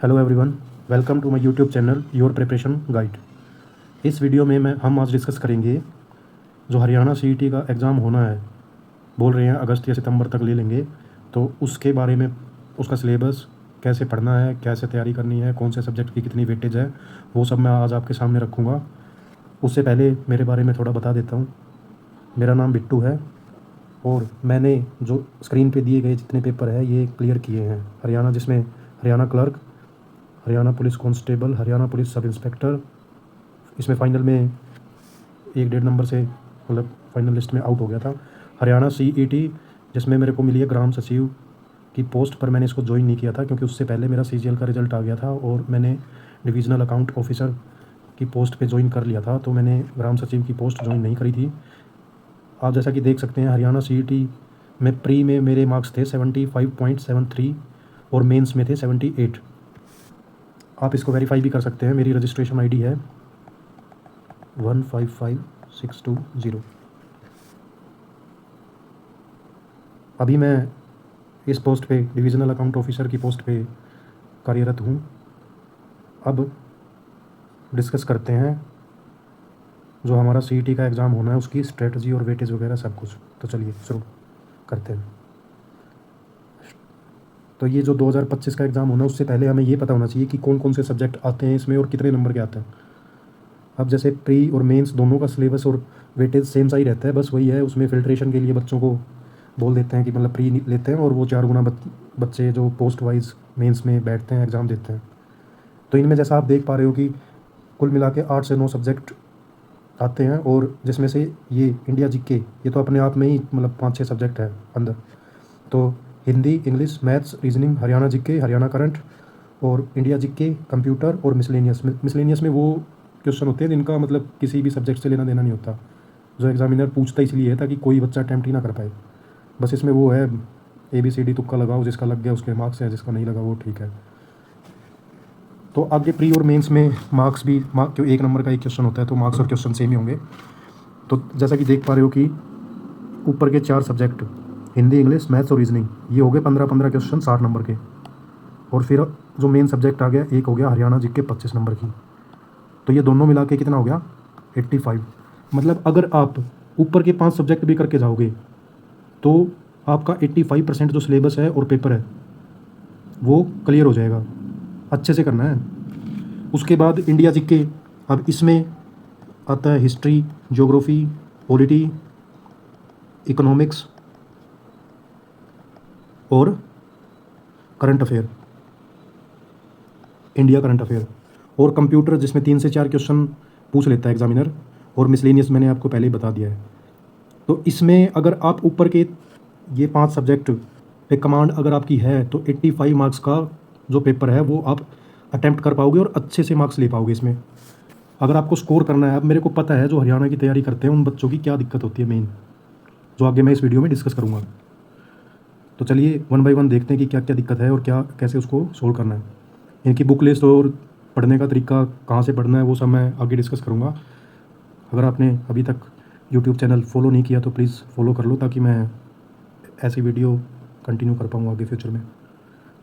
Hello everyone, welcome to my YouTube channel your preparation guide. इस video में हम आज डिस्कस करेंगे जो हरियाणा सीईटी का एग्ज़ाम होना है, बोल रहे हैं अगस्त या सितंबर तक ले लेंगे, तो उसके बारे में, उसका सिलेबस कैसे पढ़ना है, कैसे तैयारी करनी है, कौन से सब्जेक्ट की कितनी वेटेज है, वो सब मैं आज आपके सामने रखूँगा। उससे पहले मेरे बारे में थोड़ा बता देता हूँ। मेरा नाम बिट्टू है और मैंने जो स्क्रीन पे दिए गए जितने पेपर है ये क्लियर किए हैं हरियाणा, जिसमें Haryana clerk, Haryana police constable, Haryana police sub inspector, इसमें फ़ाइनल में 1-1.5 नंबर से मतलब फाइनल लिस्ट में आउट हो गया था। हरियाणा सीईटी जिसमें मेरे को मिली है ग्राम सचिव की पोस्ट, पर मैंने इसको ज्वाइन नहीं किया था क्योंकि उससे पहले मेरा सीजीएल का रिज़ल्ट आ गया था और मैंने डिविजनल अकाउंट ऑफिसर की पोस्ट पे ज्वाइन कर लिया था, तो मैंने ग्राम सचिव की पोस्ट ज्वाइन नहीं करी थी। आप जैसा कि देख सकते हैं हरियाणा सीईटी में प्री में मेरे मार्क्स थे 75.73 और मेंस में थे 78। आप इसको वेरीफाई भी कर सकते हैं। मेरी रजिस्ट्रेशन आईडी है 155620। अभी मैं इस पोस्ट पे, डिविजनल अकाउंट ऑफिसर की पोस्ट पे कार्यरत हूँ। अब डिस्कस करते हैं जो हमारा सीईटी का एग्ज़ाम होना है उसकी स्ट्रेटजी और वेटेज वगैरह सब कुछ। तो चलिए शुरू करते हैं। तो ये जो 2025 का एग्ज़ाम होना है उससे पहले हमें ये पता होना चाहिए कि कौन कौन से सब्जेक्ट आते हैं इसमें और कितने नंबर के आते हैं। अब जैसे प्री और मेंस दोनों का सिलेबस और वेटेज सेम सा ही रहता है, बस वही है उसमें फ़िल्ट्रेशन के लिए बच्चों को बोल देते हैं कि मतलब प्री लेते हैं और वो 4 गुना बच्चे जो पोस्ट वाइज मेंस में बैठते हैं, एग्ज़ाम देते हैं। तो इनमें जैसा आप देख पा रहे हो कि कुल मिला के 8 से 9 सब्जेक्ट आते हैं और जिसमें से ये इंडिया जीके ये तो अपने आप में ही मतलब 5-6 सब्जेक्ट है अंदर। तो Hindi, English, maths, reasoning, Haryana GK, Haryana current और इंडिया जीके, कंप्यूटर और मिसलेनियस में वो क्वेश्चन होते हैं जिनका मतलब किसी भी सब्जेक्ट से लेना देना नहीं होता, जो एग्जामिनर पूछता इसलिए है ताकि कोई बच्चा अटैम्प्ट ही ना कर पाए। बस इसमें वो है ABCD तुक्का लगाओ, जिसका लग गया उसके मार्क्स हैं, जिसका नहीं लगा वो ठीक है। तो आगे प्री और मेंस में मार्क्स भी क्यों 1 नंबर का एक क्वेश्चन होता है तो मार्क्स और क्वेश्चन सेम ही होंगे। तो जैसा कि देख पा रहे हो कि ऊपर के 4 सब्जेक्ट हिंदी, इंग्लिश, मैथ्स और रीजनिंग ये हो गए 15-15 क्वेश्चन 60 नंबर के। और फिर जो मेन सब्जेक्ट आ गया एक हो गया हरियाणा जीके 25 नंबर की। तो ये दोनों मिला के कितना हो गया 85। मतलब अगर आप ऊपर के 5 सब्जेक्ट भी करके जाओगे तो आपका 85% जो सिलेबस है और पेपर है वो क्लियर हो जाएगा। अच्छे से करना है। उसके बाद इंडिया जीके, अब इसमें आता है हिस्ट्री, ज्योग्राफी, पॉलिटी, इकोनॉमिक्स और current affair, India current affair और कंप्यूटर, जिसमें 3 से 4 क्वेश्चन पूछ लेता है एग्जामिनर, और मिसलेनियस मैंने आपको पहले ही बता दिया है। तो इसमें अगर आप ऊपर के ये 5 सब्जेक्ट पे कमांड अगर आपकी है तो 85 मार्क्स का जो पेपर है वो आप अटैम्प्ट कर पाओगे और अच्छे से मार्क्स ले पाओगे इसमें। अगर आपको स्कोर करना है, अब मेरे को पता है जो हरियाणा की तैयारी करते हैं उन बच्चों की क्या दिक्कत होती है मेन, जो आगे मैं इस वीडियो में डिस्कस करूँगा। तो चलिए 1 बाय 1 देखते हैं कि क्या क्या दिक्कत है और क्या कैसे उसको सोल्व करना है। इनकी बुक लिस्ट और पढ़ने का तरीका, कहाँ से पढ़ना है, वो सब मैं आगे डिस्कस करूँगा। अगर आपने अभी तक यूट्यूब चैनल फॉलो नहीं किया तो प्लीज़ फॉलो कर लो ताकि मैं ऐसी वीडियो कंटिन्यू कर पाऊँ आगे फ्यूचर में।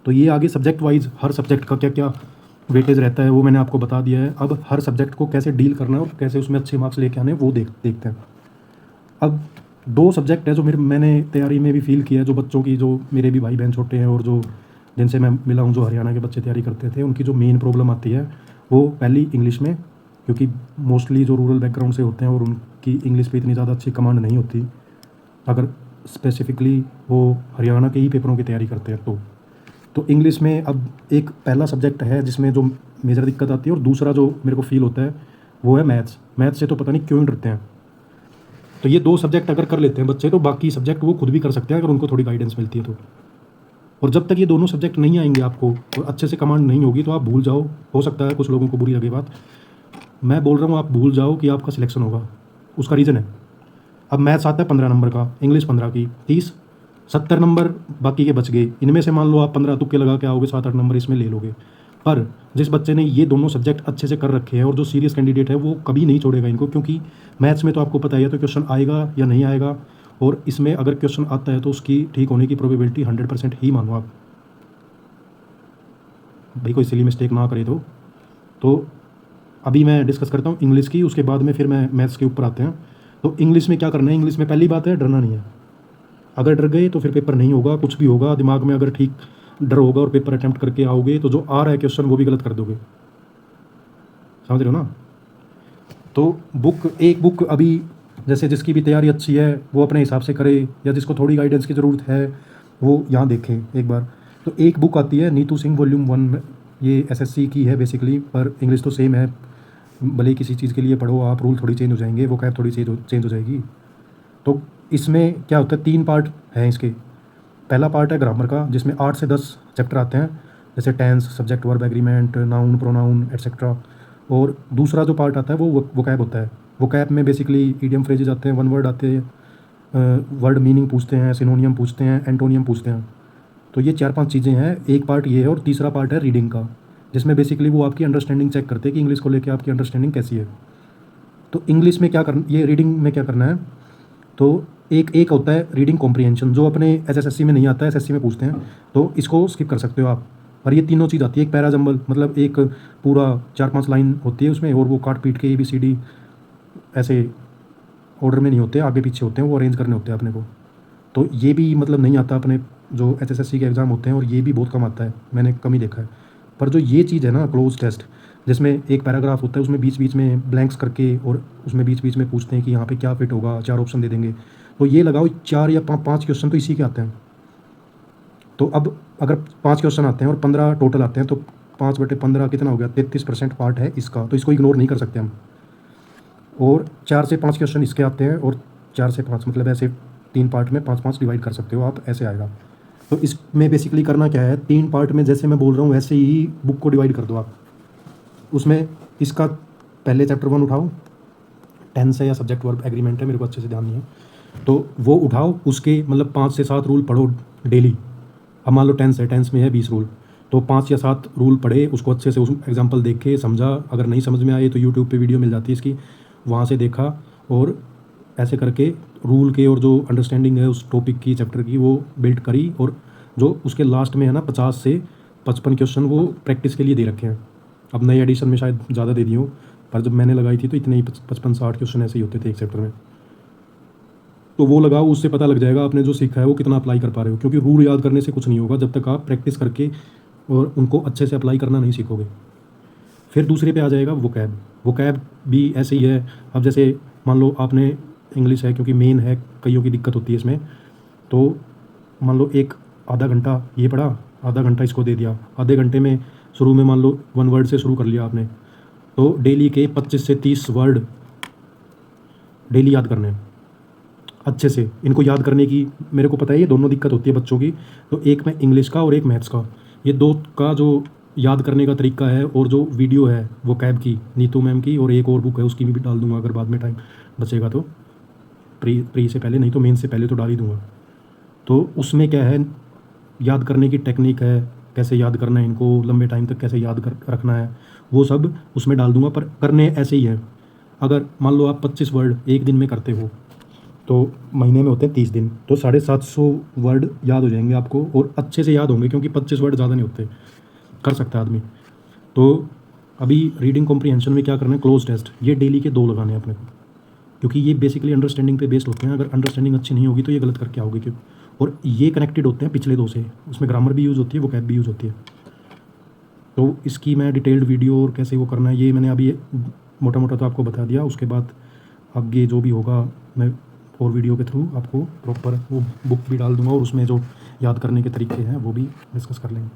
तो ये आगे सब्जेक्ट वाइज हर सब्जेक्ट का क्या क्या वेटेज रहता है वो मैंने आपको बता दिया है। अब हर सब्जेक्ट को कैसे डील करना है और कैसे उसमें अच्छे मार्क्स लेके आने वो देखते हैं। अब 2 सब्जेक्ट है जो मैंने तैयारी में भी फील किया है, जो बच्चों की, जो मेरे भी भाई बहन छोटे हैं और जो जिनसे मैं मिला हूँ जो हरियाणा के बच्चे तैयारी करते थे, उनकी जो मेन प्रॉब्लम आती है वो पहली इंग्लिश में, क्योंकि मोस्टली जो रूरल बैकग्राउंड से होते हैं और उनकी इंग्लिश पे इतनी ज़्यादा अच्छी कमांड नहीं होती, अगर स्पेसिफिकली वो हरियाणा के ही पेपरों की तैयारी करते हैं तो इंग्लिश में अब एक पहला सब्जेक्ट है जिसमें जो मेजर दिक्कत आती है, और दूसरा जो मेरे को फील होता है वो है मैथ्स से तो पता नहीं क्यों डरते हैं। तो ये 2 सब्जेक्ट अगर कर लेते हैं बच्चे तो बाकी सब्जेक्ट वो खुद भी कर सकते हैं अगर उनको थोड़ी गाइडेंस मिलती है तो। और जब तक ये दोनों सब्जेक्ट नहीं आएंगे आपको और अच्छे से कमांड नहीं होगी तो आप भूल जाओ। हो सकता है कुछ लोगों को बुरी लगे बात, मैं बोल रहा हूँ आप भूल जाओ कि आपका सिलेक्शन होगा। उसका रीज़न है, अब मैथ्स आता है 15 नंबर का, इंग्लिश 15 की, 30-70 नंबर बाकी के बच गए। इनमें से मान लो आप 15 तुक्के लगा के आओगे, 7-8 नंबर इसमें ले लोगे। पर जिस बच्चे ने ये दोनों सब्जेक्ट अच्छे से कर रखे हैं और जो सीरियस कैंडिडेट है वो कभी नहीं छोड़ेगा इनको, क्योंकि मैथ्स में तो आपको पता ही है तो क्वेश्चन आएगा या नहीं आएगा, और इसमें अगर क्वेश्चन आता है तो उसकी ठीक होने की प्रोबेबिलिटी 100% ही मानो आप। भाई कोई सिली मिस्टेक ना करे। तो अभी मैं डिस्कस करता हूँ इंग्लिश की, उसके बाद में फिर मैं मैथ्स के ऊपर आते हैं। तो इंग्लिश में क्या करना है, इंग्लिश में पहली बात है डरना नहीं है। अगर डर गए तो फिर पेपर नहीं होगा, कुछ भी होगा दिमाग में अगर ठीक डर होगा और पेपर अटैम्प्ट करके आओगे तो जो आ रहा है क्वेश्चन वो भी गलत कर दोगे, समझ रहे हो ना। तो एक बुक अभी जैसे जिसकी भी तैयारी अच्छी है वो अपने हिसाब से करे, या जिसको थोड़ी गाइडेंस की ज़रूरत है वो यहाँ देखे एक बार। तो एक बुक आती है नीतू सिंह वॉल्यूम 1, ये एसएससी की है बेसिकली, पर इंग्लिश तो सेम है। भले ही किसी चीज़ के लिए पढ़ो आप, रूल थोड़ी चेंज हो जाएंगे, वो कैब थोड़ी चेंज हो जाएगी। तो इसमें क्या होता है, 3 पार्ट हैं इसके। पहला पार्ट है ग्रामर का, जिसमें 8 से 10 चैप्टर आते हैं, जैसे tense, subject, verb, agreement, noun, pronoun etcetera. और दूसरा जो पार्ट आता है वो वोकैब होता है। वोकैब में बेसिकली ईडियम फ्रेजेज आते हैं, वन वर्ड आते हैं, वर्ड मीनिंग पूछते हैं, सिनोनियम पूछते हैं, एंटोनियम पूछते हैं। तो ये 4-5 चीज़ें हैं, एक पार्ट ये है। और तीसरा पार्ट है रीडिंग का, जिसमें बेसिकली वो आपकी अंडरस्टैंडिंग चेक करते हैं कि इंग्लिश को लेकर आपकी अंडरस्टैंडिंग कैसी है। तो इंग्लिश में क्या करना, ये रीडिंग में क्या करना है, तो एक होता है रीडिंग कॉम्प्रिहेंशन, जो अपने एसएससी में नहीं आता है, एसएससी में पूछते हैं, तो इसको स्किप कर सकते हो आप। पर ये तीनों चीज़ आती है, एक पैरा जंबल, मतलब एक पूरा 4-5 लाइन होती है उसमें, और वो काट पीट के ABCD ऐसे ऑर्डर में नहीं होते, आगे पीछे होते हैं, वो अरेंज करने होते हैं अपने को। तो ये भी मतलब नहीं आता अपने जो HSSC के एग्ज़ाम होते हैं, और ये भी बहुत कम आता है, मैंने कम ही देखा है। पर जो ये चीज़ है ना क्लोज टेस्ट, जिसमें एक पैराग्राफ होता है, उसमें बीच बीच में ब्लैंक्स करके, और उसमें बीच बीच में पूछते हैं कि यहाँ पे क्या फिट होगा, 4 ऑप्शन दे देंगे। तो ये लगाओ 4 या 5 क्वेश्चन तो इसी के आते हैं। तो अब अगर 5 क्वेश्चन आते हैं और 15 टोटल आते हैं, तो 5/15 कितना हो गया, 33% पार्ट है इसका, तो इसको इग्नोर नहीं कर सकते हम। और 4 से 5 क्वेश्चन इसके आते हैं, और 4 से 5 मतलब ऐसे 3 पार्ट में 5-5 डिवाइड कर सकते हो आप, ऐसे आएगा। तो इसमें बेसिकली करना क्या है, 3 पार्ट में जैसे मैं बोल रहा हूँ वैसे ही बुक को डिवाइड कर दो आप। उसमें इसका पहले चैप्टर 1 उठाओ, टेंस है या सब्जेक्ट वर्ब एग्रीमेंट है, मेरे को अच्छे से ध्यान नहीं है, तो वो उठाओ, उसके मतलब 5 से 7 रूल पढ़ो डेली। अब मान लो टेंस है, टेंस में है 20 रूल, तो 5 या 7 रूल पढ़े, उसको अच्छे से उस एग्जाम्पल देख के समझा। अगर नहीं समझ में आए तो यूट्यूब पे वीडियो मिल जाती है इसकी, वहाँ से देखा, और ऐसे करके रूल के और जो अंडरस्टैंडिंग है उस टॉपिक की, चैप्टर की, वो बिल्ड करी। और जो उसके लास्ट में है ना 50 से 55 क्वेश्चन वो प्रैक्टिस के लिए दे रखे हैं। अब नई एडिशन में शायद ज़्यादा दे दी हो, पर जब मैंने लगाई थी तो इतने ही 55-60 क्वेश्चन ऐसे ही होते थे एक चैप्टर में। तो वो लगाओ, उससे पता लग जाएगा आपने जो सीखा है वो कितना अप्लाई कर पा रहे हो, क्योंकि रूल याद करने से कुछ नहीं होगा जब तक आप प्रैक्टिस करके और उनको अच्छे से अप्लाई करना नहीं सीखोगे। फिर दूसरे पे आ जाएगा वोकैब। वोकैब भी ऐसे ही है। अब जैसे मान लो आपने इंग्लिश है, क्योंकि मेन है, कईयों की दिक्कत होती है इसमें, तो मान लो एक आधा घंटा ये पढ़ा, आधा घंटा इसको दे दिया। आधे घंटे में शुरू में मान लो 1 वर्ड से शुरू कर लिया आपने, तो डेली के 25 से 30 वर्ड डेली याद करने हैं अच्छे से। इनको याद करने की मेरे को पता है ये दोनों दिक्कत होती है बच्चों की, तो एक में इंग्लिश का और एक मैथ्स का, ये दो का जो याद करने का तरीका है, और जो वीडियो है वो कैब की, नीतू मैम की, और एक और बुक है उसकी भी डाल दूंगा अगर बाद में टाइम बचेगा तो, प्री से पहले, नहीं तो मेन से पहले तो डाल ही दूंगा। तो उसमें क्या है, याद करने की टेक्निक है, कैसे याद करना है इनको, लंबे टाइम तक कैसे याद कर रखना है, वो सब उसमें डाल दूंगा। पर करने ऐसे ही है, अगर मान लो आप 25 वर्ड एक दिन में करते हो, तो महीने में होते हैं 30 दिन, तो 750 वर्ड याद हो जाएंगे आपको, और अच्छे से याद होंगे, क्योंकि 25 वर्ड ज़्यादा नहीं होते, कर सकता है आदमी। तो अभी रीडिंग कॉम्प्रिहेंशन में क्या करना है, क्लोज टेस्ट, ये डेली के 2 लगाने हैं अपने को, क्योंकि ये बेसिकली अंडरस्टैंडिंग पे बेस्ड होते हैं। अगर अंडरस्टैंडिंग अच्छी नहीं होगी तो ये गलत करके आओगे, क्यों। और ये कनेक्टेड होते हैं पिछले 2 से, उसमें ग्रामर भी यूज़ होती है, वोकैब भी यूज़ होती है। तो इसकी मैं डिटेल्ड वीडियो और कैसे वो करना है ये मैंने अभी मोटा मोटा तो आपको बता दिया। उसके बाद आगे जो भी होगा मैं और वीडियो के थ्रू आपको प्रॉपर वो बुक भी डाल दूंगा, और उसमें जो याद करने के तरीके हैं वो भी डिस्कस कर लेंगे।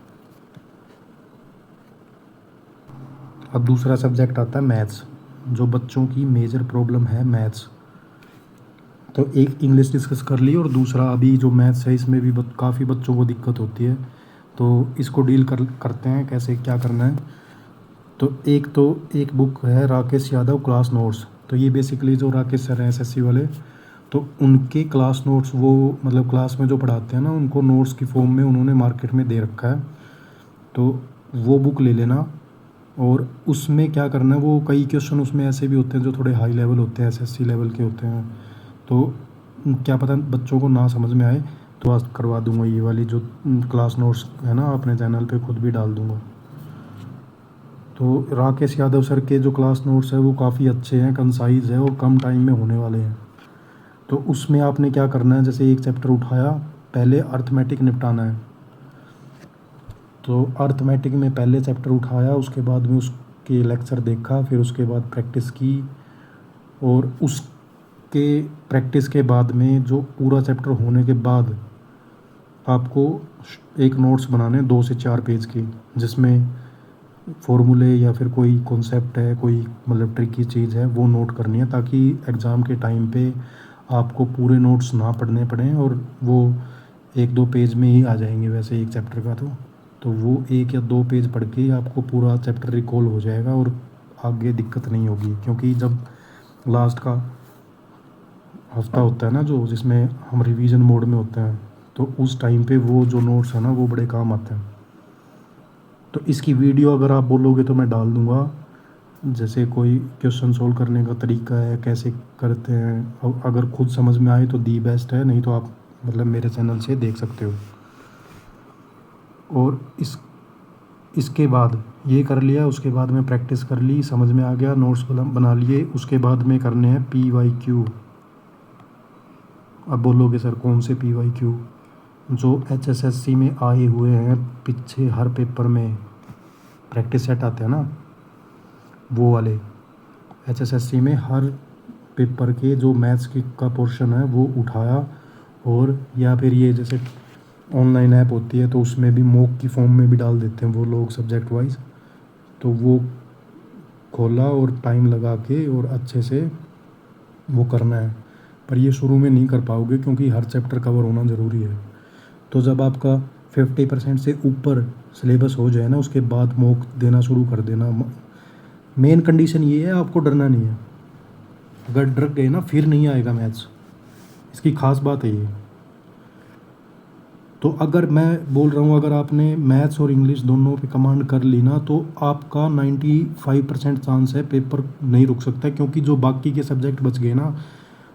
अब दूसरा सब्जेक्ट आता है मैथ्स, जो बच्चों की मेजर प्रॉब्लम है मैथ्स। तो एक इंग्लिश डिस्कस कर ली, और दूसरा अभी जो मैथ्स है इसमें भी काफ़ी बच्चों को दिक्कत होती है, तो इसको डील करते हैं कैसे क्या करना है। तो एक बुक है राकेश यादव क्लास नोट्स। तो ये बेसिकली जो राकेश सर हैं SSC वाले, तो उनके क्लास नोट्स, वो मतलब क्लास में जो पढ़ाते हैं ना, उनको नोट्स की फॉर्म में उन्होंने मार्केट में दे रखा है। तो वो बुक ले लेना, और उसमें क्या करना है, वो कई क्वेश्चन उसमें ऐसे भी होते हैं जो थोड़े हाई लेवल होते हैं, SSC लेवल के होते हैं। तो क्या पता बच्चों को ना समझ में आए, तो आज करवा दूंगा ये वाली जो क्लास नोट्स है ना, अपने चैनल पे खुद भी डाल दूंगा। तो राकेश यादव सर के जो क्लास नोट्स है वो काफ़ी अच्छे हैं, कंसाइज है और कम टाइम में होने वाले हैं। तो उसमें आपने क्या करना है, जैसे एक चैप्टर उठाया, पहले अर्थमेटिक निपटाना है। तो अर्थमेटिक में पहले चैप्टर उठाया, उसके बाद में उसके लेक्चर देखा, फिर उसके बाद प्रैक्टिस की, और उसके प्रैक्टिस के बाद में जो पूरा चैप्टर होने के बाद आपको एक नोट्स बनाने 2 से 4 पेज के, जिसमें फॉर्मूले या फिर कोई कॉन्सेप्ट है, कोई मतलब ट्रिकी चीज़ है, वो नोट करनी है, ताकि एग्ज़ाम के टाइम पे आपको पूरे नोट्स ना पढ़ने पड़ें और वो 1-2 पेज में ही आ जाएंगे वैसे एक चैप्टर का। तो वो 1 या 2 पेज पढ़ के ही आपको पूरा चैप्टर रिकॉल हो जाएगा और आगे दिक्कत नहीं होगी। क्योंकि जब लास्ट का हफ्ता होता है ना, जो जिसमें हम रिवीजन मोड में होते हैं, तो उस टाइम पे वो जो नोट्स हैं ना वो बड़े काम आते हैं। तो इसकी वीडियो अगर आप बोलोगे तो मैं डाल दूँगा, जैसे कोई क्वेश्चन सोल्व करने का तरीका है, कैसे करते हैं, और अगर खुद समझ में आए तो दी बेस्ट है, नहीं तो आप मतलब मेरे चैनल से देख सकते हो। और इसके बाद ये कर लिया, उसके बाद में प्रैक्टिस कर ली, समझ में आ गया, नोट्स बना लिए, उसके बाद में करने हैं PYQ। अब बोलोगे सर कौन से PYQ? जो HSSC में आए हुए हैं पीछे, हर पेपर में प्रैक्टिस सेट आते हैं ना, वो वाले HSSC में हर पेपर के जो मैथ्स का पोर्शन है वो उठाया, और या फिर ये जैसे ऑनलाइन ऐप होती है तो उसमें भी मॉक की फॉर्म में भी डाल देते हैं वो लोग सब्जेक्ट वाइज, तो वो खोला और टाइम लगा के और अच्छे से वो करना है। पर ये शुरू में नहीं कर पाओगे क्योंकि हर चैप्टर कवर होना ज़रूरी है। तो जब आपका 50% से ऊपर सिलेबस हो जाए ना, उसके बाद मॉक देना शुरू कर देना। मेन कंडीशन ये है, आपको डरना नहीं है। अगर डर गए ना फिर नहीं आएगा मैथ्स, इसकी ख़ास बात है ये। तो अगर मैं बोल रहा हूँ, अगर आपने मैथ्स और इंग्लिश दोनों पे कमांड कर ली ना, तो आपका 95% चांस है पेपर नहीं रुक सकता, क्योंकि जो बाकी के सब्जेक्ट बच गए ना,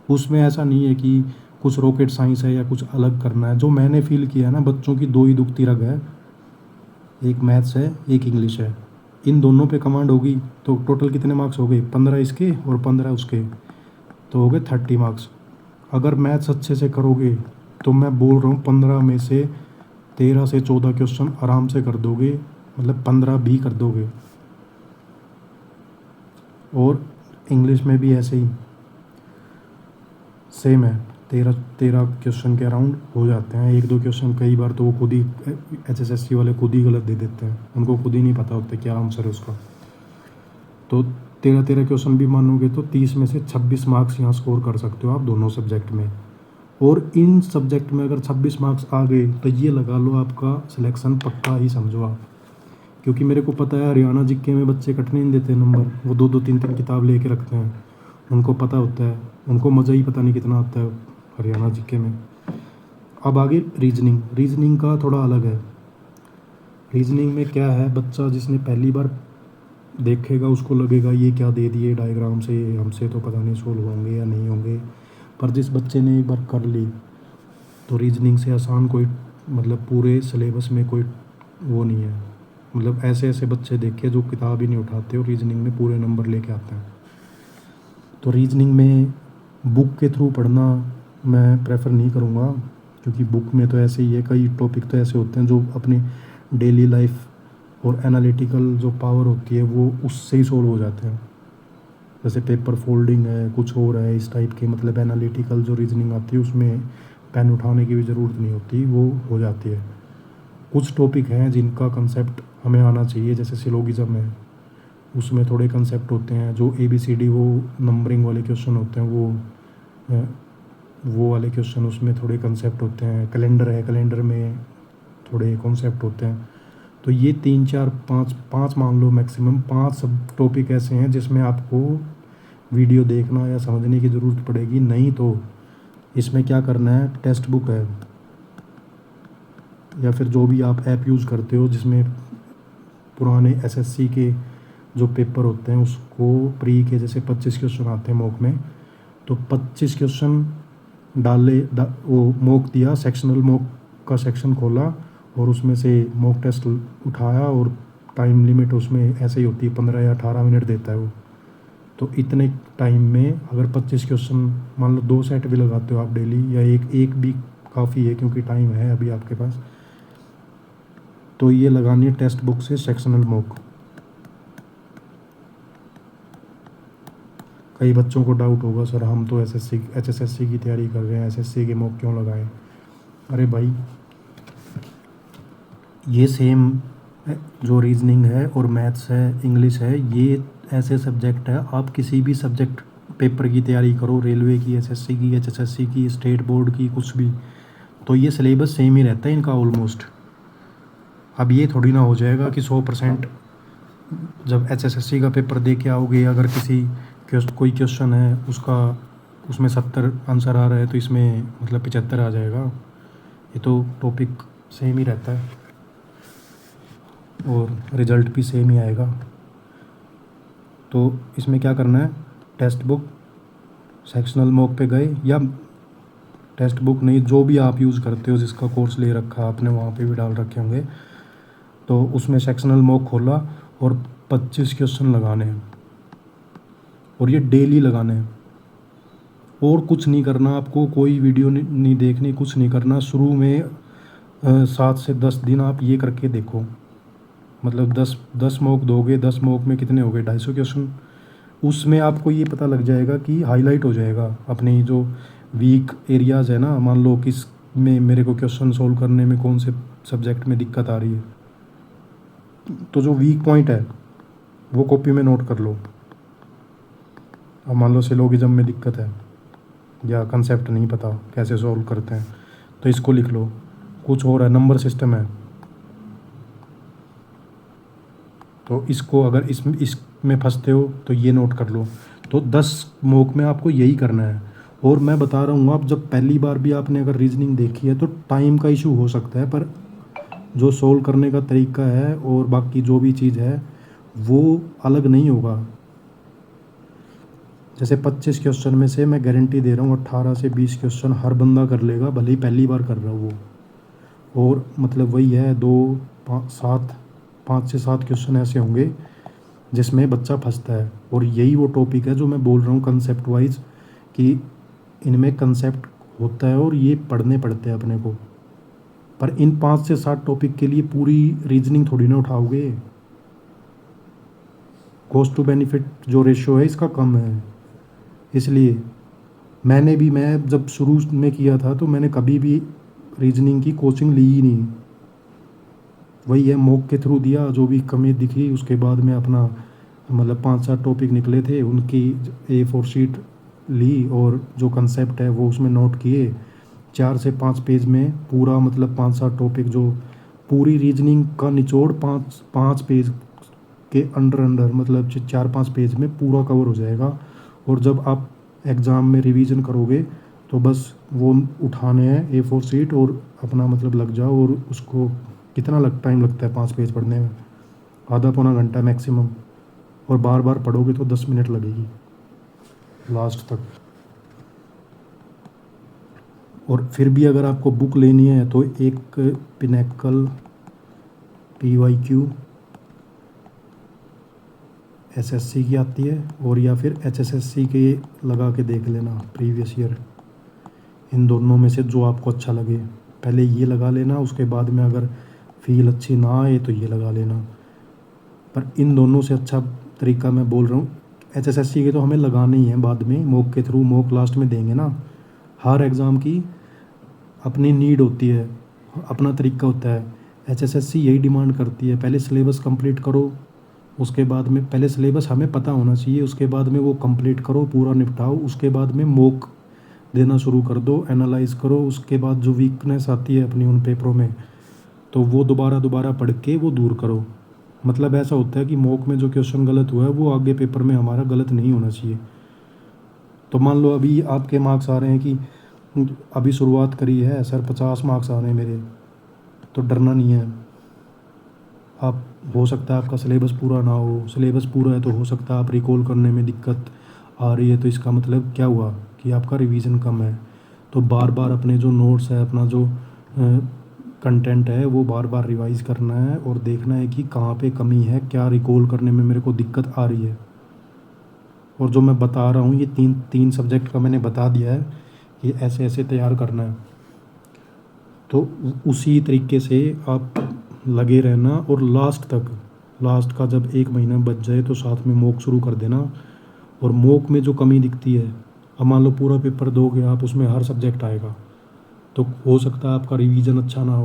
उसमें ऐसा नहीं है कि कुछ रॉकेट साइंस है या कुछ अलग करना है। जो मैंने फील किया ना, बच्चों की 2 ही दुखती रग है, एक मैथ्स है, एक इंग्लिश है। इन दोनों पे कमांड होगी तो टोटल कितने मार्क्स हो गए? 15 इसके और 15 उसके, तो हो गए 30 मार्क्स। अगर मैथ्स अच्छे से करोगे तो मैं बोल रहा हूँ 15 में से 13 से 14 क्वेश्चन आराम से कर दोगे, मतलब 15 भी कर दोगे। और इंग्लिश में भी ऐसे ही सेम है, 13 क्वेश्चन के अराउंड हो जाते हैं। 1-2 क्वेश्चन कई बार तो वो खुद ही HSSC वाले खुद ही गलत दे देते हैं, उनको खुद ही नहीं पता होता क्या आंसर है उसका। तो 13 क्वेश्चन भी मानोगे तो 30 में से 26 मार्क्स यहाँ स्कोर कर सकते हो आप दोनों सब्जेक्ट में। और इन सब्जेक्ट में अगर 26 मार्क्स आ गए तो ये लगा लो आपका सिलेक्शन पक्का ही समझो आप। क्योंकि मेरे को पता है हरियाणा जीके में बच्चे कटने नहीं देते नंबर, वो 2-2 3-3 किताब लेके रखते हैं, उनको पता होता है, उनको मज़ा ही पता नहीं कितना आता है हरियाणा जीके में। अब आगे रीजनिंग का थोड़ा अलग है। रीजनिंग में क्या है, बच्चा जिसने पहली बार देखेगा उसको लगेगा ये क्या दे दिए डायग्राम से, हमसे तो पता नहीं सोल्व होंगे या नहीं होंगे। पर जिस बच्चे ने एक बार कर ली तो रीजनिंग से आसान कोई मतलब पूरे सिलेबस में कोई वो नहीं है। मतलब ऐसे ऐसे बच्चे देखे जो किताब ही नहीं उठाते और रीजनिंग में पूरे नंबर लेके आते हैं। तो रीजनिंग में बुक के थ्रू पढ़ना मैं प्रेफर नहीं करूँगा, क्योंकि बुक में तो ऐसे ही है, कई टॉपिक तो ऐसे होते हैं जो अपनी डेली लाइफ और एनालिटिकल जो पावर होती है वो उससे ही सोल्व हो जाते हैं। जैसे पेपर फोल्डिंग है, कुछ और है इस टाइप के, मतलब एनालिटिकल जो रीजनिंग आती है उसमें पेन उठाने की भी ज़रूरत नहीं होती, वो हो जाती है। कुछ टॉपिक हैं जिनका कंसेप्ट हमें आना चाहिए, जैसे सिलोगिज्म है, उसमें थोड़े कंसेप्ट होते हैं, जो ABCD वो नंबरिंग वाले क्वेश्चन होते हैं, वो वाले क्वेश्चन उसमें थोड़े कंसेप्ट होते हैं। कैलेंडर है, कैलेंडर में थोड़े कॉन्सेप्ट होते हैं। तो ये 3-4-5 मान लो मैक्सिमम 5 सब टॉपिक ऐसे हैं जिसमें आपको वीडियो देखना या समझने की ज़रूरत पड़ेगी। नहीं तो इसमें क्या करना है, टेक्स्ट बुक है या फिर जो भी आप ऐप यूज़ करते हो जिसमें पुराने SSC के जो पेपर होते हैं उसको प्री के जैसे 25 क्वेश्चन आते हैं मॉक में, तो 25 क्वेश्चन वो मॉक दिया, सेक्शनल मॉक का सेक्शन खोला और उसमें से मॉक टेस्ट उठाया और टाइम लिमिट उसमें ऐसे ही होती है, 15 या 18 मिनट देता है वो। तो इतने टाइम में अगर 25 क्वेश्चन, मान लो 2 सेट भी लगाते हो आप डेली, या एक भी काफ़ी है क्योंकि टाइम है अभी आपके पास, तो ये लगानी है टेक्स्ट बुक से सेक्शनल मॉक। कई बच्चों को डाउट होगा, सर हम तो HSSC की तैयारी कर रहे हैं, SSC के मॉक क्यों लगाएं? अरे भाई, ये सेम जो रीजनिंग है और मैथ्स है, इंग्लिश है, ये ऐसे सब्जेक्ट है, आप किसी भी सब्जेक्ट पेपर की तैयारी करो, रेलवे की, SSC की, HSSC की, स्टेट बोर्ड की, कुछ भी, तो ये सिलेबस सेम ही रहता है इनका ऑलमोस्ट। अब ये थोड़ी ना हो जाएगा कि 100% जब HSSC का पेपर दे के आओगे, अगर कोई क्वेश्चन है उसमें 70 आंसर आ रहा है तो इसमें मतलब 75 आ जाएगा। ये तो टॉपिक सेम ही रहता है और रिज़ल्ट भी सेम ही आएगा। तो इसमें क्या करना है, टेक्स्ट बुक सेक्शनल मॉक पे गए, या टेक्स्ट बुक नहीं, जो भी आप यूज़ करते हो, जिसका कोर्स ले रखा आपने वहाँ पे भी डाल रखे होंगे, तो उसमें सेक्शनल मॉक खोला और 25 क्वेश्चन लगाने हैं, और ये डेली लगाने हैं। और कुछ नहीं करना आपको, कोई वीडियो नहीं देखनी, कुछ नहीं करना। शुरू में 7 से 10 दिन आप ये करके देखो, मतलब 10 मॉक दोगे, 10 मॉक में कितने हो गए, 250 क्वेश्चन। उसमें आपको ये पता लग जाएगा कि हाईलाइट हो जाएगा अपनी जो वीक एरियाज़ है ना, मान लो किस में मेरे को क्वेश्चन सोल्व करने में कौन से सब्जेक्ट में दिक्कत आ रही है, तो जो वीक पॉइंट है वो कॉपी में नोट कर लो। अब मान लो सिलोगिज्म में दिक्कत है या कंसेप्ट नहीं पता कैसे सॉल्व करते हैं, तो इसको लिख लो। कुछ और है, नंबर सिस्टम है, तो इसको अगर इसमें फंसते हो तो ये नोट कर लो। तो 10 मॉक में आपको यही करना है। और मैं बता रहा हूँ, आप जब पहली बार भी आपने अगर रीजनिंग देखी है तो टाइम का इशू हो सकता है, पर जो सोल्व करने का तरीका है और बाकी जो भी चीज़ है वो अलग नहीं होगा। जैसे 25 क्वेश्चन में से मैं गारंटी दे रहा हूँ 18 से 20 क्वेश्चन हर बंदा कर लेगा, भले ही पहली बार कर रहा हो वो। और मतलब वही है, 5 से 7 क्वेश्चन ऐसे होंगे जिसमें बच्चा फंसता है। और यही वो टॉपिक है जो मैं बोल रहा हूँ कंसेप्ट वाइज, कि इनमें कंसेप्ट होता है और ये पढ़ने पड़ते हैं अपने को। पर इन 5 से 7 टॉपिक के लिए पूरी रीजनिंग थोड़ी ना उठाओगे। कॉस्ट टू बेनिफिट जो रेशियो है इसका कम है, इसलिए मैं जब शुरू में किया था तो मैंने कभी भी रीजनिंग की कोचिंग ली ही नहीं। वही है, मॉक के थ्रू दिया, जो भी कमी दिखी उसके बाद में अपना मतलब 5-7 टॉपिक निकले थे, उनकी A4 शीट ली और जो कंसेप्ट है वो उसमें नोट किए। 4 से 5 पेज में पूरा, मतलब 5-7 टॉपिक, जो पूरी रीजनिंग का निचोड़ 5 पेज के अंडर मतलब 4-5 पेज में पूरा कवर हो जाएगा। और जब आप एग्ज़ाम में रिवीजन करोगे तो बस वो उठाने हैं A4 शीट और अपना मतलब लग जाओ। और उसको कितना टाइम लगता है 5 पेज पढ़ने में, आधा पौना घंटा मैक्सिमम। और बार बार पढ़ोगे तो 10 मिनट लगेगी लास्ट तक। और फिर भी अगर आपको बुक लेनी है तो एक पिनेकल PYQ SSC की आती है, और या फिर HSSC के लगा के देख लेना प्रीवियस ईयर। इन दोनों में से जो आपको अच्छा लगे, पहले ये लगा लेना, उसके बाद में अगर फील अच्छी ना आए तो ये लगा लेना। पर इन दोनों से अच्छा तरीका मैं बोल रहा हूँ, HSSC के तो हमें लगाने ही हैं बाद में, मॉक के थ्रू, मॉक लास्ट में देंगे ना। हर एग्ज़ाम की अपनी नीड होती है, अपना तरीका होता है। HSSC यही डिमांड करती है, पहले सिलेबस कंप्लीट करो, उसके बाद में पहले सिलेबस हमें पता होना चाहिए, उसके बाद में वो कंप्लीट करो, पूरा निपटाओ, उसके बाद में मॉक देना शुरू कर दो, एनालाइज करो। उसके बाद जो वीकनेस आती है अपनी उन पेपरों में, तो वो दोबारा पढ़ के वो दूर करो। मतलब ऐसा होता है कि मॉक में जो क्वेश्चन गलत हुआ है वो आगे पेपर में हमारा गलत नहीं होना चाहिए। तो मान लो अभी आपके मार्क्स आ रहे हैं कि अभी शुरुआत करी है सर, 50 मार्क्स आ रहे हैं मेरे, तो डरना नहीं है। आप, हो सकता है आपका सिलेबस पूरा ना हो, सिलेबस पूरा है तो हो सकता है आप रिकॉल करने में दिक्कत आ रही है, तो इसका मतलब क्या हुआ कि आपका रिवीजन कम है। तो बार बार अपने जो नोट्स है, अपना जो कंटेंट है वो बार बार रिवाइज़ करना है और देखना है कि कहाँ पे कमी है, क्या रिकॉल करने में मेरे को दिक्कत आ रही है। और जो मैं बता रहा हूँ ये तीन सब्जेक्ट का मैंने बता दिया है कि ऐसे ऐसे तैयार करना है। तो उसी तरीके से आप लगे रहना और लास्ट का जब 1 महीना बच जाए तो साथ में मॉक शुरू कर देना। और मॉक में जो कमी दिखती है, अब मान लो पूरा पेपर दोगे आप, उसमें हर सब्जेक्ट आएगा, तो हो सकता है आपका रिवीजन अच्छा ना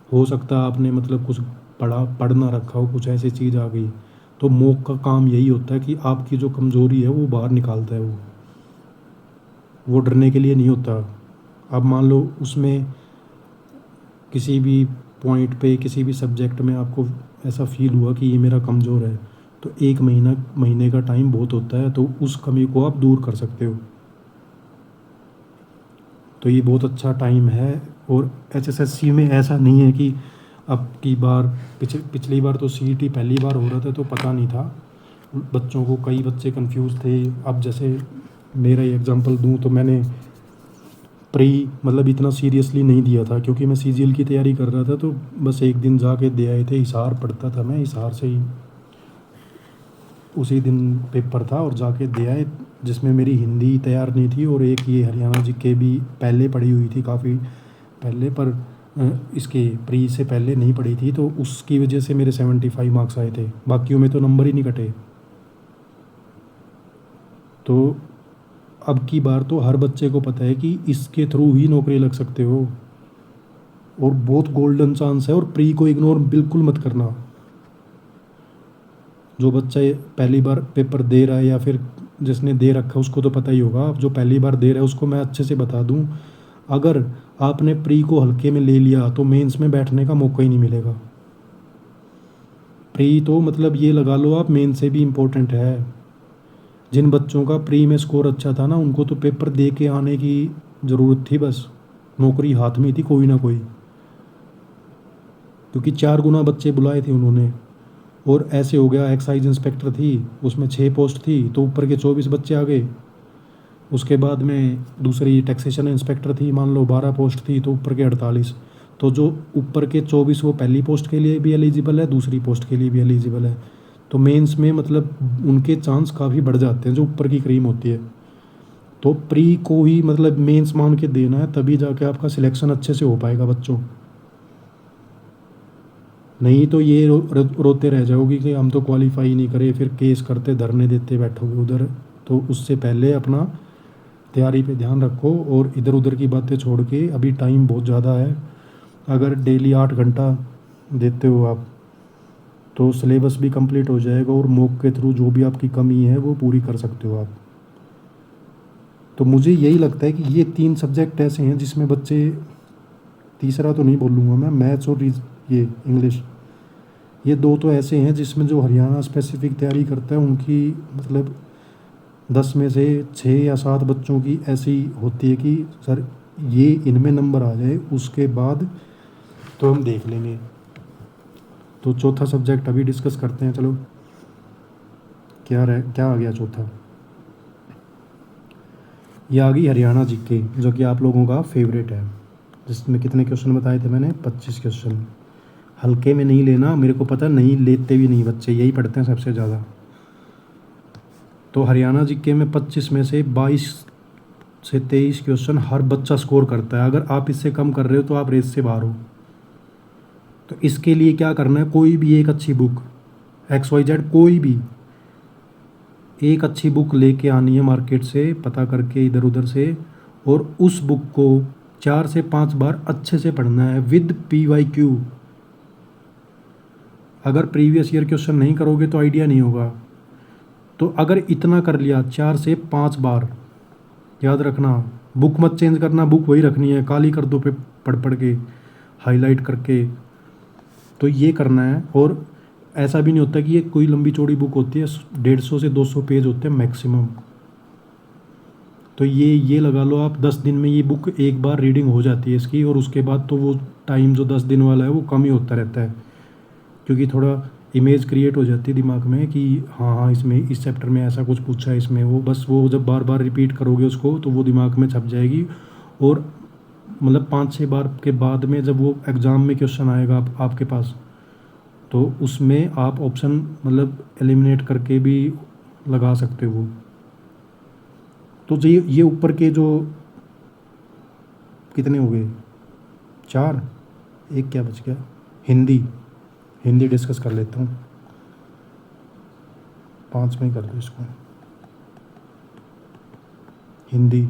हो सकता है आपने मतलब कुछ पढ़ ना रखा हो, कुछ ऐसी चीज़ आ गई। तो मॉक का काम यही होता है कि आपकी जो कमज़ोरी है वो बाहर निकालता है। वो डरने के लिए नहीं होता। अब मान लो उसमें किसी भी पॉइंट पे, किसी भी सब्जेक्ट में आपको ऐसा फील हुआ कि ये मेरा कमज़ोर है, तो 1 महीने का टाइम बहुत होता है, तो उस कमी को आप दूर कर सकते हो। तो ये बहुत अच्छा टाइम है। और एचएसएससी में ऐसा नहीं है कि अब की बार, पिछली बार तो सीईटी पहली बार हो रहा था तो पता नहीं था बच्चों को, कई बच्चे कंफ्यूज थे। अब जैसे मेरा ही एग्जांपल दूं तो मैंने प्री मतलब इतना सीरियसली नहीं दिया था, क्योंकि मैं सीजीएल की तैयारी कर रहा था। तो बस एक दिन जाके दे आए थे, हिसार पढ़ता था मैं, हिसार से ही उसी दिन पेपर था और जाके दे आए, जिसमें मेरी हिंदी तैयार नहीं थी और एक ये हरियाणा जीके भी पहले पढ़ी हुई थी काफ़ी पहले, पर इसके प्री से पहले नहीं पढ़ी थी, तो उसकी वजह से मेरे 75 मार्क्स आए थे। बाकियों में तो नंबर ही नहीं कटे। तो अब की बार तो हर बच्चे को पता है कि इसके थ्रू ही नौकरी लग सकते हो और बहुत गोल्डन चांस है। और प्री को इग्नोर बिल्कुल मत करना। जो बच्चा पहली बार पेपर दे रहा है या फिर जिसने दे रखा है उसको तो पता ही होगा। जो पहली बार दे रहा है उसको मैं अच्छे से बता दूं, अगर आपने प्री को हल्के में ले लिया तो मेंस में बैठने का मौका ही नहीं मिलेगा। प्री तो मतलब ये लगा लो आप, मेन से भी इम्पोर्टेंट है। जिन बच्चों का प्री में स्कोर अच्छा था ना, उनको तो पेपर दे के आने की ज़रूरत थी, बस नौकरी हाथ में थी कोई ना कोई, क्योंकि 4 गुना बच्चे बुलाए थे उन्होंने। और ऐसे हो गया, एक्साइज इंस्पेक्टर थी उसमें 6 पोस्ट थी तो ऊपर के 24 बच्चे आ गए। उसके बाद में दूसरी टैक्सेशन इंस्पेक्टर थी, मान लो 12 पोस्ट थी तो ऊपर के 48। तो जो ऊपर के 24 वो पहली पोस्ट के लिए भी एलिजिबल है, दूसरी पोस्ट के लिए भी एलिजिबल है। तो मेंस में मतलब उनके चांस काफ़ी बढ़ जाते हैं जो ऊपर की क्रीम होती है। तो प्री को ही मतलब मेंस मान के देना है, तभी जाके आपका सिलेक्शन अच्छे से हो पाएगा बच्चों। नहीं तो ये रोते रह जाओगी कि हम तो क्वालिफाई नहीं करे, फिर केस करते धरने देते बैठोगे उधर। तो उससे पहले अपना तैयारी पे ध्यान रखो और इधर उधर की बातें छोड़ के, अभी टाइम बहुत ज़्यादा है। अगर डेली 8 घंटा देते हो आप तो सिलेबस भी कंप्लीट हो जाएगा और मॉक के थ्रू जो भी आपकी कमी है वो पूरी कर सकते हो आप। तो मुझे यही लगता है कि ये 3 सब्जेक्ट ऐसे हैं जिसमें बच्चे, तीसरा तो नहीं बोलूँगा मैं, मैथ्स और ये इंग्लिश, ये 2 तो ऐसे हैं जिसमें जो हरियाणा स्पेसिफिक तैयारी करता है उनकी मतलब 10 में से 6 या 7 बच्चों की ऐसी होती है कि सर ये इनमें नंबर आ जाए, उसके बाद तो हम देख लेंगे। तो चौथा सब्जेक्ट अभी डिस्कस करते हैं। चलो, क्या आ गया चौथा? ये आ गई हरियाणा जीके, जो कि आप लोगों का फेवरेट है, जिसमें कितने क्वेश्चन बताए थे मैंने? 25 क्वेश्चन। हल्के में नहीं लेना, मेरे को पता नहीं लेते भी नहीं बच्चे, यही पढ़ते हैं सबसे ज़्यादा। तो हरियाणा जीके में 25 में से 22 से 23 क्वेश्चन हर बच्चा स्कोर करता है। अगर आप इससे कम कर रहे हो तो आप रेस से बाहर हो। तो इसके लिए क्या करना है, कोई भी एक अच्छी बुक, XYZ कोई भी एक अच्छी बुक लेके आनी है मार्केट से, पता करके इधर उधर से, और उस बुक को 4 से 5 बार अच्छे से पढ़ना है विद PYQ। अगर प्रीवियस ईयर क्वेश्चन नहीं करोगे तो आइडिया नहीं होगा। तो अगर इतना कर लिया 4 से 5 बार, याद रखना, बुक मत चेंज करना, बुक वही रखनी है, काली कर दो पे पढ़ पढ़ के, हाईलाइट करके। तो ये करना है। और ऐसा भी नहीं होता कि ये कोई लंबी चौड़ी बुक होती है, 150 से 200 पेज होते हैं मैक्सिमम। तो ये लगा लो आप 10 दिन में ये बुक एक बार रीडिंग हो जाती है इसकी, और उसके बाद तो वो टाइम जो 10 दिन वाला है वो कम ही होता रहता है, क्योंकि थोड़ा इमेज क्रिएट हो जाती है दिमाग में कि हाँ हाँ इसमें इस चैप्टर में ऐसा कुछ पूछा है, इसमें वो, बस वो जब बार बार रिपीट करोगे उसको तो वो दिमाग में छप जाएगी। और मतलब 5-6 बार के बाद में जब वो एग्ज़ाम में क्वेश्चन आएगा आपके पास, तो उसमें आप ऑप्शन मतलब एलिमिनेट करके भी लगा सकते हो। तो ये ऊपर के जो कितने हो गए, 4, एक क्या बच गया, हिंदी। हिंदी डिस्कस कर लेता हूँ, 5 में ही कर दो इसको। हिंदी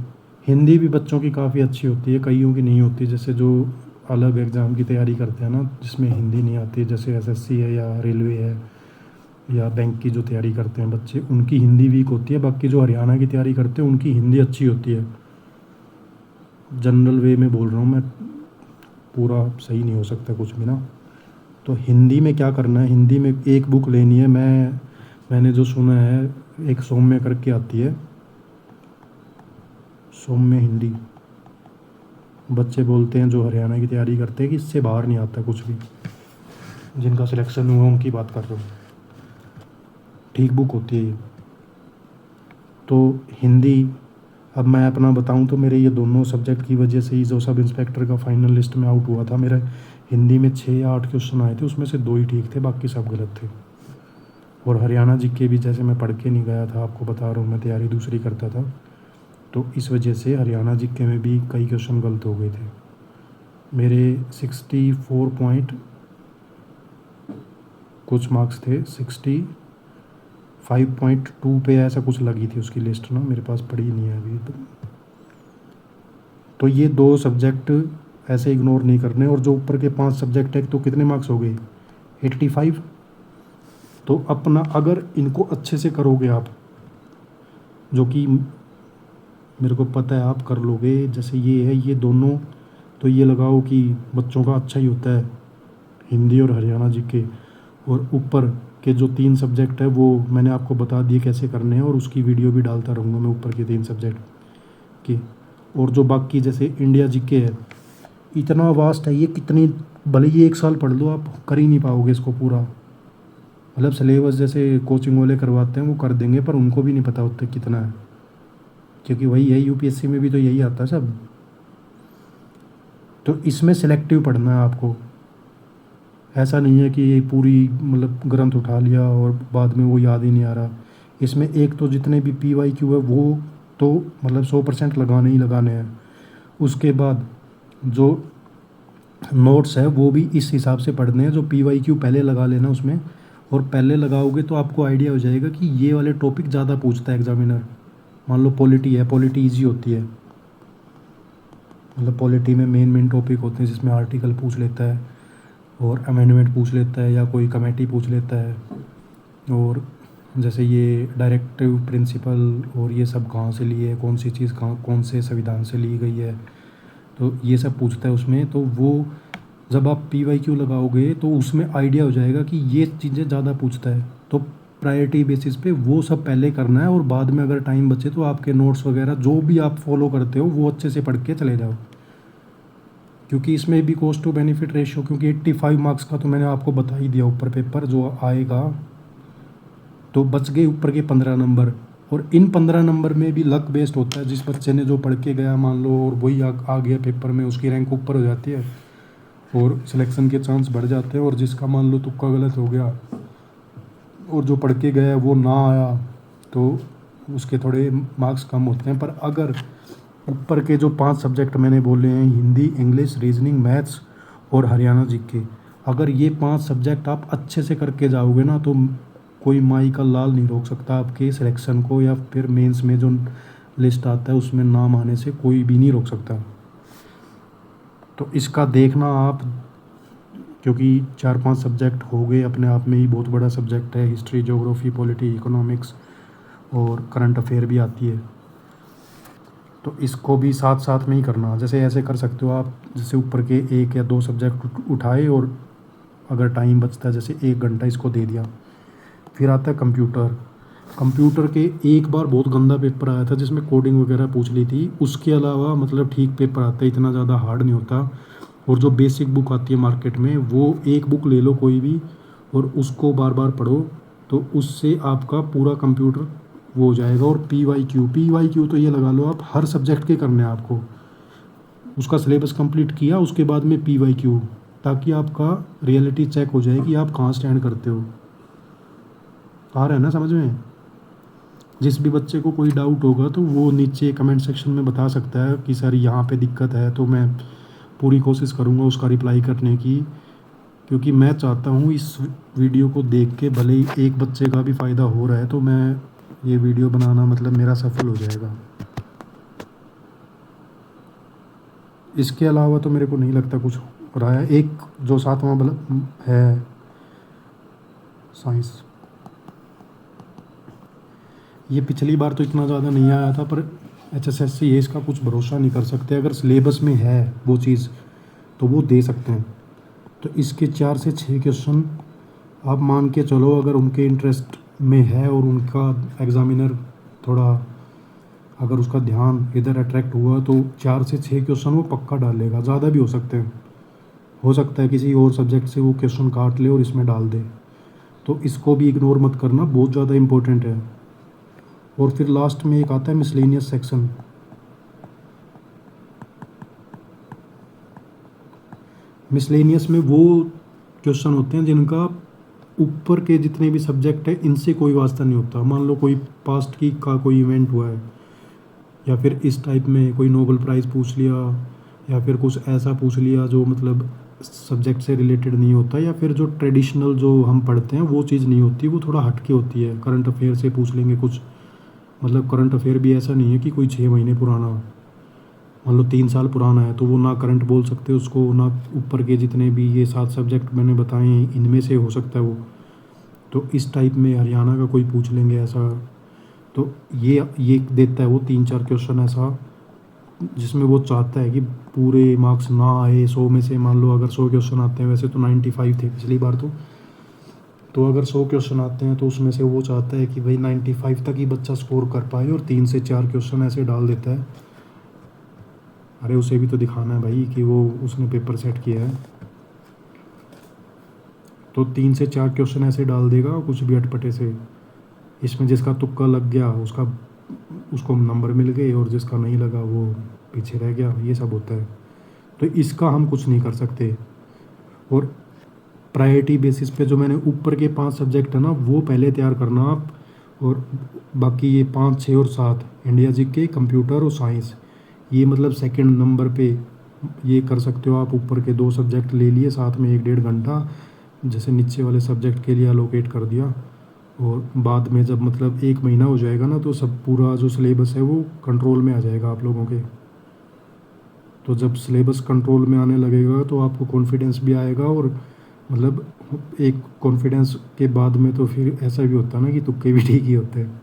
हिंदी भी बच्चों की काफ़ी अच्छी होती है, कईयों की नहीं होती। जैसे जो अलग एग्ज़ाम की तैयारी करते हैं ना, जिसमें हिंदी नहीं आती, जैसे एसएससी है या रेलवे है या बैंक की जो तैयारी करते हैं बच्चे, उनकी हिंदी वीक होती है। बाकी जो हरियाणा की तैयारी करते हैं उनकी हिंदी अच्छी होती है। जनरल वे में बोल रहा हूँ मैं, पूरा सही नहीं हो सकता कुछ भी ना। तो हिंदी में क्या करना है, हिंदी में एक बुक लेनी है। मैंने जो सुना है, एक सौम्य करके आती है, सौम्य हिंदी। बच्चे बोलते हैं जो हरियाणा की तैयारी करते हैं कि इससे बाहर नहीं आता कुछ भी, जिनका सिलेक्शन हुआ उनकी बात कर रहा हूँ। ठीक बुक होती है ये। तो हिंदी, अब मैं अपना बताऊं तो मेरे ये दोनों सब्जेक्ट की वजह से ही जो सब इंस्पेक्टर का फाइनल लिस्ट में आउट हुआ था, मेरा हिंदी में 6 या 8 क्वेश्चन आए थे, उसमें से 2 ही ठीक थे, बाकी सब गलत थे। और हरियाणा जीके भी जैसे मैं पढ़ के नहीं गया था, आपको बता रहा हूँ, मैं तैयारी दूसरी करता था, तो इस वजह से हरियाणा जीके में भी कई क्वेश्चन गलत हो गए थे। मेरे 64 पॉइंट कुछ मार्क्स थे, 65.2 पे ऐसा कुछ लगी थी उसकी लिस्ट ना, मेरे पास पड़ी नहीं है अभी। तो ये 2 सब्जेक्ट ऐसे इग्नोर नहीं करने। और जो ऊपर के 5 सब्जेक्ट है, तो कितने मार्क्स हो गए, 85। तो अपना अगर इनको अच्छे से करोगे आप, जो कि मेरे को पता है आप कर लोगे, जैसे ये है, ये दोनों, तो ये लगाओ कि बच्चों का अच्छा ही होता है, हिंदी और हरियाणा जीके। और ऊपर के जो 3 सब्जेक्ट है वो मैंने आपको बता दिए कैसे करने हैं, और उसकी वीडियो भी डालता रहूँगा मैं ऊपर के 3 सब्जेक्ट की। और जो बाकी जैसे इंडिया जीके है, इतना वास्ट है ये, कितनी भले ही 1 साल पढ़ लो, आप कर ही नहीं पाओगे इसको पूरा। मतलब सिलेबस जैसे कोचिंग वाले करवाते हैं वो कर देंगे, पर उनको भी नहीं पता होता कितना है, क्योंकि वही है, यूपीएससी में भी तो यही आता है सब। तो इसमें सिलेक्टिव पढ़ना है आपको, ऐसा नहीं है कि पूरी मतलब ग्रंथ उठा लिया और बाद में वो याद ही नहीं आ रहा। इसमें एक तो जितने भी PYQ है वो तो मतलब 100% लगाने ही लगाने हैं। उसके बाद जो नोट्स है वो भी इस हिसाब से पढ़ने हैं, जो PYQ पहले लगा लेना उसमें। और पहले लगाओगे तो आपको आइडिया हो जाएगा कि ये वाले टॉपिक ज़्यादा पूछता है एग्जामिनर। मान लो पॉलिटी है, पॉलिटी ईजी होती है, मतलब पॉलिटी में मेन टॉपिक होते हैं जिसमें आर्टिकल पूछ लेता है और अमेंडमेंट पूछ लेता है या कोई कमेटी पूछ लेता है। और जैसे ये डायरेक्टिव प्रिंसिपल और ये सब कहाँ से लिए है, कौन सी चीज़ कहाँ कौन से संविधान से ली गई है, तो ये सब पूछता है उसमें। तो वो जब आप PYQ लगाओगे तो उसमें आइडिया हो जाएगा कि ये चीज़ें ज़्यादा पूछता है, तो प्रायोरिटी बेसिस पे वो सब पहले करना है। और बाद में अगर टाइम बचे तो आपके नोट्स वगैरह जो भी आप फॉलो करते हो वो अच्छे से पढ़ के चले जाओ, क्योंकि इसमें भी कॉस्ट टू बेनिफिट रेशियो, क्योंकि 85 मार्क्स का तो मैंने आपको बता ही दिया ऊपर पेपर जो आएगा, तो बच गए ऊपर के 15 नंबर। और इन 15 नंबर में भी लक बेस्ड होता है, जिस बच्चे ने जो पढ़ के गया मान लो और वही आ गया पेपर में, उसकी रैंक ऊपर हो जाती है और सिलेक्शन के चांस बढ़ जाते हैं। और जिसका मान लो तुक्का गलत हो गया और जो पढ़ के गया वो ना आया, तो उसके थोड़े मार्क्स कम होते हैं। पर अगर ऊपर के जो 5 सब्जेक्ट मैंने बोले हैं, हिंदी, इंग्लिश, रीजनिंग, मैथ्स और हरियाणा जीके, अगर ये 5 सब्जेक्ट आप अच्छे से करके जाओगे ना, तो कोई माई का लाल नहीं रोक सकता आपके सिलेक्शन को, या फिर मेंस में जो लिस्ट आता है उसमें नाम आने से कोई भी नहीं रोक सकता। तो इसका देखना आप, क्योंकि 4-5 सब्जेक्ट हो गए, अपने आप में ही बहुत बड़ा सब्जेक्ट है। हिस्ट्री, ज्योग्राफी, पॉलिटी, इकोनॉमिक्स और करंट अफेयर भी आती है, तो इसको भी साथ साथ में ही करना। जैसे ऐसे कर सकते हो आप, जैसे ऊपर के 1 या 2 सब्जेक्ट उठाए और अगर टाइम बचता है जैसे 1 घंटा इसको दे दिया। फिर आता है कंप्यूटर के एक बार बहुत गंदा पेपर आया था जिसमें कोडिंग वगैरह पूछ ली थी। उसके अलावा मतलब ठीक पेपर आता है, इतना ज़्यादा हार्ड नहीं होता। और जो बेसिक बुक आती है मार्केट में, वो एक बुक ले लो कोई भी और उसको बार बार पढ़ो, तो उससे आपका पूरा कंप्यूटर वो हो जाएगा। और PYQ तो ये लगा लो आप, हर सब्जेक्ट के करने हैं आपको। उसका सिलेबस कंप्लीट किया, उसके बाद में PYQ, ताकि आपका रियलिटी चेक हो जाए कि आप कहाँ स्टैंड करते हो। आ रहा है ना समझ में? जिस भी बच्चे को कोई डाउट होगा तो वो नीचे कमेंट सेक्शन में बता सकता है कि सर यहाँ पे दिक्कत है, तो मैं पूरी कोशिश करूँगा उसका रिप्लाई करने की, क्योंकि मैं चाहता हूँ इस वीडियो को देख के भले ही एक बच्चे का भी फ़ायदा हो रहा है तो मैं ये वीडियो बनाना मतलब मेरा सफल हो जाएगा। इसके अलावा तो मेरे को नहीं लगता कुछ हो रहा है। एक जो 7वां है साइंस, ये पिछली बार तो इतना ज़्यादा नहीं आया था, पर HSSC ये इसका कुछ भरोसा नहीं कर सकते। अगर सिलेबस में है वो चीज़ तो वो दे सकते हैं। तो इसके 4 से 6 क्वेश्चन आप मान के चलो, अगर उनके इंटरेस्ट में है और उनका एग्ज़ामिनर थोड़ा अगर उसका ध्यान इधर अट्रैक्ट हुआ तो 4 से 6 क्वेश्चन वो पक्का डालेगा। ज़्यादा भी हो सकते हैं, हो सकता है किसी और सब्जेक्ट से वो क्वेश्चन काट ले और इसमें डाल दे। तो इसको भी इग्नोर मत करना, बहुत ज़्यादा इम्पोर्टेंट है। और फिर लास्ट में एक आता है मिसलेनियस सेक्शन। मिसलेनियस में वो क्वेश्चन होते हैं जिनका ऊपर के जितने भी सब्जेक्ट है इनसे कोई वास्ता नहीं होता। मान लो कोई पास्ट की का कोई इवेंट हुआ है, या फिर इस टाइप में कोई नोबेल प्राइज़ पूछ लिया, या फिर कुछ ऐसा पूछ लिया जो मतलब सब्जेक्ट से रिलेटेड नहीं होता, या फिर जो ट्रेडिशनल जो हम पढ़ते हैं वो चीज़ नहीं होती, वो थोड़ा हटके होती है। करंट अफेयर से पूछ लेंगे कुछ, मतलब करंट अफेयर भी ऐसा नहीं है कि कोई 6 महीने पुराना, मान लो 3 साल पुराना है तो वो ना करंट बोल सकते उसको, ना ऊपर के जितने भी ये 7 सब्जेक्ट मैंने बताए हैं इनमें से हो सकता है वो। तो इस टाइप में हरियाणा का कोई पूछ लेंगे ऐसा, तो ये देता है वो 3-4 क्वेश्चन ऐसा जिसमें वो चाहता है कि पूरे मार्क्स ना आए 100 में से। मान लो अगर 100 क्वेश्चन आते हैं, वैसे तो 95 थे पिछली बार तो अगर 100 क्वेश्चन आते हैं तो उसमें से वो चाहता है कि भाई 95 तक ही बच्चा स्कोर कर पाए, और 3 से 4 क्वेश्चन ऐसे डाल देता है। अरे उसे भी तो दिखाना है भाई कि वो उसने पेपर सेट किया है। तो 3 से 4 क्वेश्चन ऐसे डाल देगा कुछ भी अटपटे से। इसमें जिसका तुक्का लग गया उसको नंबर मिल गए, और जिसका नहीं लगा वो पीछे रह गया, ये सब होता है। तो इसका हम कुछ नहीं कर सकते। और प्रायोरिटी बेसिस पे जो मैंने ऊपर के 5 सब्जेक्ट है ना वो पहले तैयार करना आप, और बाकी ये 5, 6 और 7 इंडिया जीके, कंप्यूटर और साइंस, ये मतलब सेकंड नंबर पे ये कर सकते हो आप। ऊपर के 2 सब्जेक्ट ले लिए, साथ में 1-1.5 घंटा जैसे नीचे वाले सब्जेक्ट के लिए अलोकेट कर दिया, और बाद में जब मतलब 1 महीना हो जाएगा ना तो सब पूरा जो सिलेबस है वो कंट्रोल में आ जाएगा आप लोगों के। तो जब सिलेबस कंट्रोल में आने लगेगा तो आपको कॉन्फिडेंस भी आएगा, और मतलब एक कॉन्फिडेंस के बाद में तो फिर ऐसा भी होता है ना कि तुक्के भी ठीक ही होते हैं।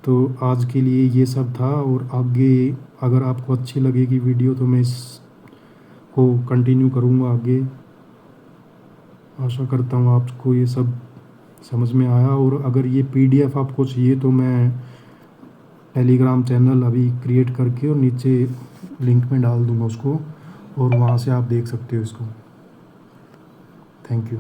तो आज के लिए ये सब था, और आगे अगर आपको अच्छी लगेगी वीडियो तो मैं इसको कंटिन्यू करूँगा आगे। आशा करता हूँ आपको ये सब समझ में आया। और अगर ये PDF आपको चाहिए तो मैं टेलीग्राम चैनल अभी क्रिएट करके और नीचे लिंक में डाल दूँगा उसको, और वहाँ से आप देख सकते हो इसको। Thank you.